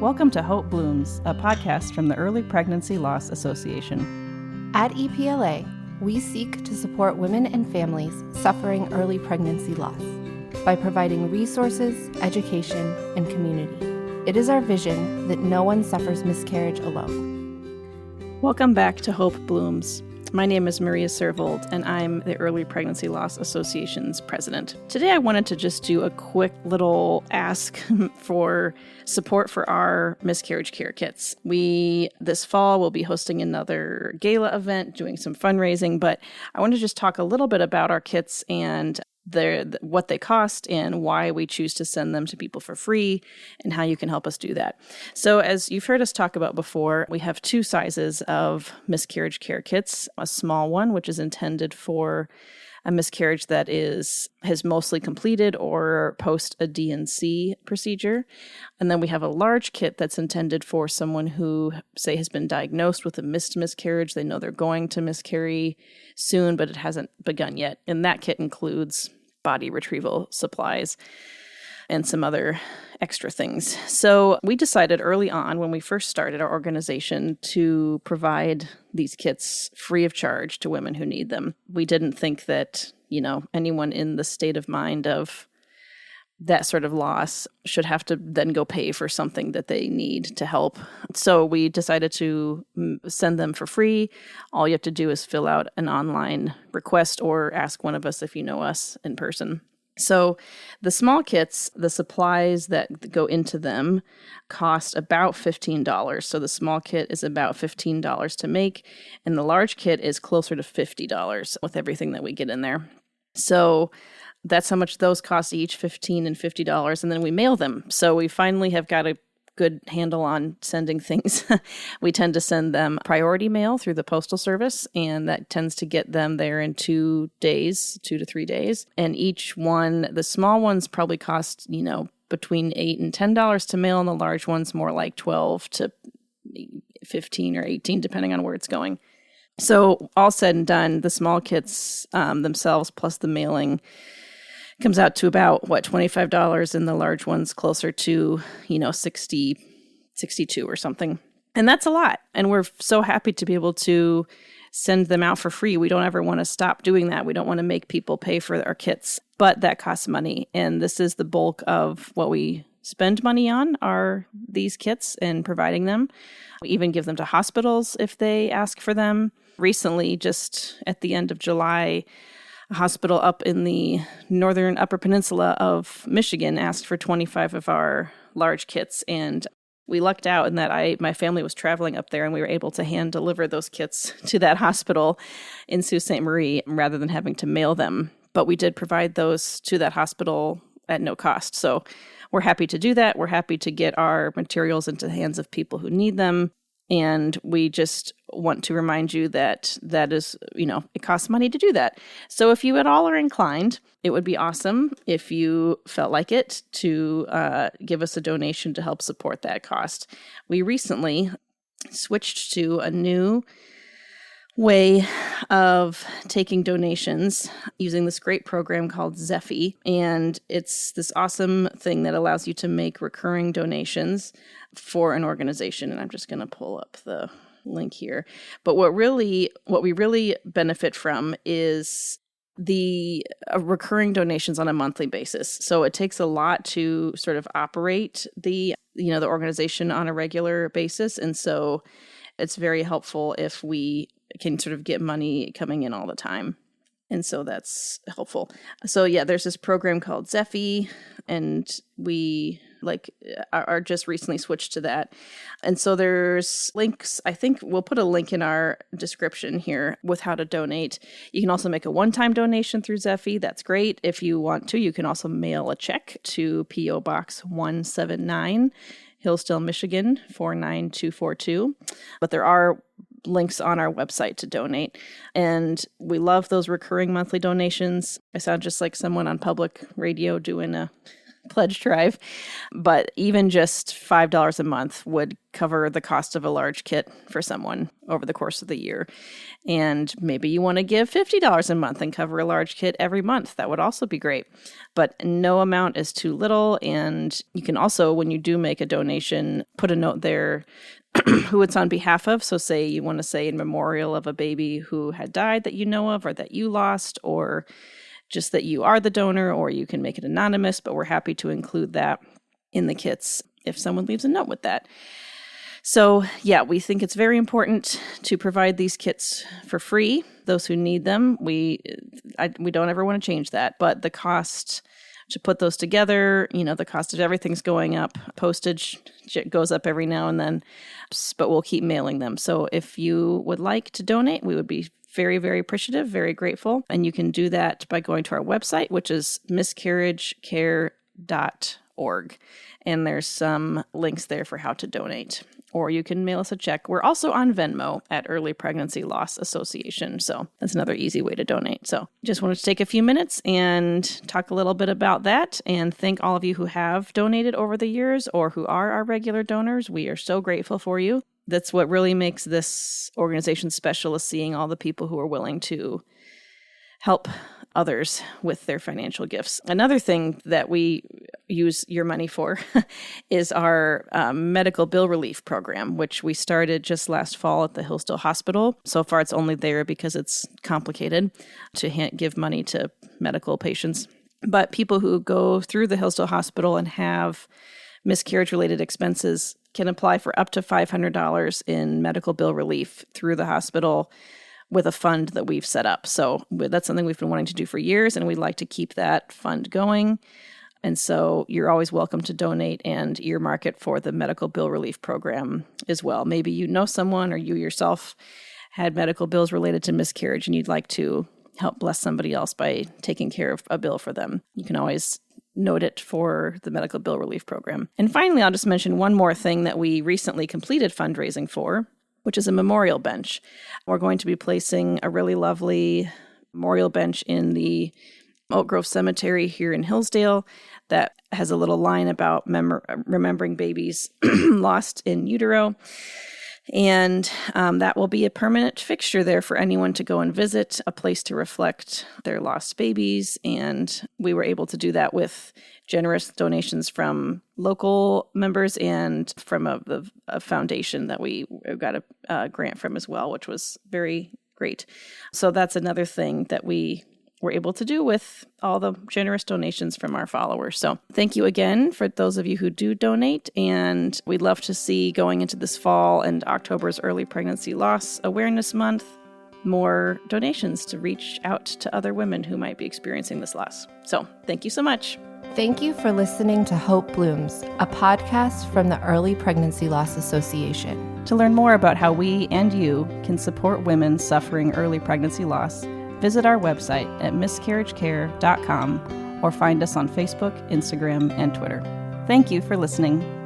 Welcome to Hope Blooms, a podcast from the Early Pregnancy Loss Association. At EPLA, we seek to support women and families suffering early pregnancy loss by providing resources, education, and community. It is our vision that no one suffers miscarriage alone. Welcome back to Hope Blooms. My name is Maria Servold, and I'm the Early Pregnancy Loss Association's president. Today I wanted to just do a quick little ask for support for our miscarriage care kits. We, this fall, will be hosting another gala event, doing some fundraising, but I want to just talk a little bit about our kits and what they cost and why we choose to send them to people for free and how you can help us do that. So as you've heard us talk about before, we have two sizes of miscarriage care kits, a small one, which is intended for a miscarriage that has mostly completed or post a D&C procedure. And then we have a large kit that's intended for someone who, say, has been diagnosed with a missed miscarriage. They know they're going to miscarry soon, but it hasn't begun yet. And that kit includes body retrieval supplies and some other extra things. So we decided early on when we first started our organization to provide these kits free of charge to women who need them. We didn't think that, anyone in the state of mind of that sort of loss should have to then go pay for something that they need to help. So we decided to send them for free. All you have to do is fill out an online request or ask one of us if you know us in person. So the small kits, the supplies that go into them cost about $15. So the small kit is about $15 to make, and the large kit is closer to $50 with everything that we get in there. So that's how much those cost each, $15 and $50, and then we mail them. So we finally have got a good handle on sending things. We tend to send them priority mail through the Postal Service, and that tends to get them there in 2 to 3 days. And each one, the small ones probably cost, between $8 and $10 to mail, and the large ones more like $12 to $15 or $18, depending on where it's going. So all said and done, the small kits themselves plus the mailing comes out to about, $25, and the large one's closer to, 60, 62 or something. And that's a lot. And we're so happy to be able to send them out for free. We don't ever want to stop doing that. We don't want to make people pay for our kits, but that costs money. And this is the bulk of what we spend money on are these kits and providing them. We even give them to hospitals if they ask for them. Recently, just at the end of July, a hospital up in the northern Upper Peninsula of Michigan asked for 25 of our large kits, and we lucked out in that my family was traveling up there, and we were able to hand deliver those kits to that hospital in Sault Ste. Marie rather than having to mail them. But we did provide those to that hospital at no cost. So we're happy to do that. We're happy to get our materials into the hands of people who need them. And we just want to remind you that is, it costs money to do that. So if you at all are inclined, it would be awesome if you felt like it to give us a donation to help support that cost. We recently switched to a new way of taking donations using this great program called Zeffy. And it's this awesome thing that allows you to make recurring donations for an organization. And I'm just going to pull up the link here. But what we really benefit from is the recurring donations on a monthly basis. So it takes a lot to sort of operate the organization on a regular basis. And so it's very helpful if we can sort of get money coming in all the time. And so that's helpful. So yeah, there's this program called Zeffy, and we are just recently switched to that. And so there's links. I think we'll put a link in our description here with how to donate. You can also make a one-time donation through Zeffy. That's great. If you want to, you can also mail a check to P.O. Box 179, Hillsdale, Michigan, 49242. But there are links on our website to donate. And we love those recurring monthly donations. I sound just like someone on public radio doing a pledge drive. But even just $5 a month would cover the cost of a large kit for someone over the course of the year. And maybe you want to give $50 a month and cover a large kit every month. That would also be great. But no amount is too little. And you can also, when you do make a donation, put a note there who it's on behalf of. So say you want to say in memorial of a baby who had died that you know of or that you lost, or just that you are the donor, or you can make it anonymous, but we're happy to include that in the kits if someone leaves a note with that. So yeah, we think it's very important to provide these kits for free. Those who need them, we don't ever want to change that, but the cost to put those together, the cost of everything's going up. Postage goes up every now and then, but we'll keep mailing them. So if you would like to donate, we would be very, very appreciative, very grateful. And you can do that by going to our website, which is miscarriagecare.org. And there's some links there for how to donate. Or you can mail us a check. We're also on Venmo at Early Pregnancy Loss Association. So that's another easy way to donate. So just wanted to take a few minutes and talk a little bit about that and thank all of you who have donated over the years or who are our regular donors. We are so grateful for you. That's what really makes this organization special, is seeing all the people who are willing to help others with their financial gifts. Another thing that we use your money for is our medical bill relief program, which we started just last fall at the Hillsdale Hospital. So far, it's only there because it's complicated to give money to medical patients. But people who go through the Hillsdale Hospital and have miscarriage-related expenses can apply for up to $500 in medical bill relief through the hospital with a fund that we've set up. So that's something we've been wanting to do for years, and we'd like to keep that fund going. And so you're always welcome to donate and earmark it for the medical bill relief program as well. Maybe you know someone or you yourself had medical bills related to miscarriage and you'd like to help bless somebody else by taking care of a bill for them. You can always note it for the medical bill relief program. And finally, I'll just mention one more thing that we recently completed fundraising for, which is a memorial bench. We're going to be placing a really lovely memorial bench in the Oak Grove Cemetery here in Hillsdale that has a little line about remembering babies lost in utero. And that will be a permanent fixture there for anyone to go and visit, a place to reflect their lost babies. And we were able to do that with generous donations from local members and from a foundation that we got a grant from as well, which was very great. So that's another thing that we were able to do with all the generous donations from our followers. So thank you again for those of you who do donate. And we'd love to see, going into this fall and October's Early Pregnancy Loss Awareness Month, more donations to reach out to other women who might be experiencing this loss. So thank you so much. Thank you for listening to Hope Blooms, a podcast from the Early Pregnancy Loss Association. To learn more about how we and you can support women suffering early pregnancy loss, visit our website at miscarriagecare.com or find us on Facebook, Instagram, and Twitter. Thank you for listening.